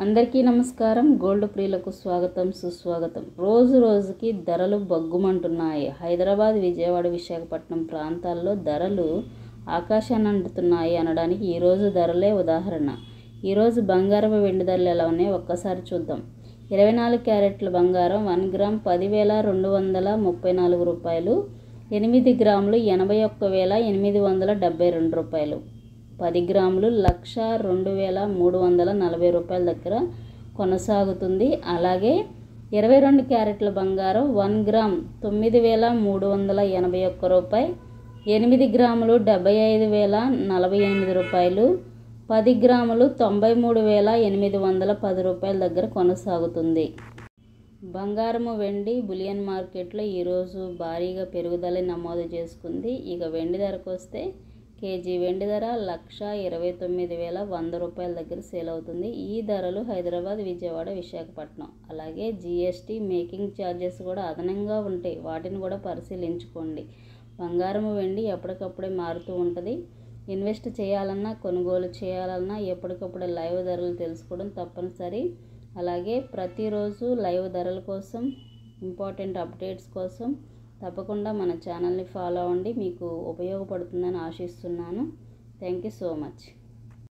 అందరికీ నమస్కారం. గోల్డ్ ప్రియులకు స్వాగతం, సుస్వాగతం. రోజు రోజుకి ధరలు బగ్గుమంటున్నాయి. హైదరాబాద్, విజయవాడ, విశాఖపట్నం ప్రాంతాల్లో ధరలు ఆకాశాన్ని అంటుతున్నాయి అనడానికి ఈరోజు ధరలే ఉదాహరణ. ఈరోజు బంగారం, వెండి ధరలు ఎలా ఉన్నాయో ఒక్కసారి చూద్దాం. 24 క్యారెట్ల బంగారం 1 గ్రామ్ 10,234 రూపాయలు, 8 గ్రాములు 81,872 రూపాయలు, 10 గ్రాములు 1,02,340 రూపాయల దగ్గర కొనసాగుతుంది. అలాగే 22 క్యారెట్ల బంగారం 1 గ్రామ్ 9,381 రూపాయలు, 8 గ్రాములు 75,048 రూపాయలు, 10 గ్రాములు 93,810 రూపాయల దగ్గర కొనసాగుతుంది. బంగారము, వెండి బులియన్ మార్కెట్లో ఈరోజు భారీగా పెరుగుదల నమోదు చేసుకుంది. ఇక వెండి ధరకు వస్తే కేజీ వెండి ధర 1,29,100 రూపాయల దగ్గర సేల్ అవుతుంది. ఈ ధరలు హైదరాబాద్, విజయవాడ, విశాఖపట్నం. అలాగే జీఎస్టీ, మేకింగ్ ఛార్జెస్ కూడా అదనంగా ఉంటాయి. వాటిని కూడా పరిశీలించుకోండి. బంగారము, వెండి ఎప్పటికప్పుడే మారుతూ ఉంటుంది. ఇన్వెస్ట్ చేయాలన్నా, కొనుగోలు చేయాలన్నా ఎప్పటికప్పుడు లైవ్ ధరలు తెలుసుకోవడం తప్పనిసరి. అలాగే ప్రతిరోజు లైవ్ ధరల కోసం, ఇంపార్టెంట్ అప్డేట్స్ కోసం తప్పకుండా మన ఛానల్ని ఫాలో అవ్వండి. మీకు ఉపయోగపడుతుందని ఆశిస్తున్నాను. Thank you so much.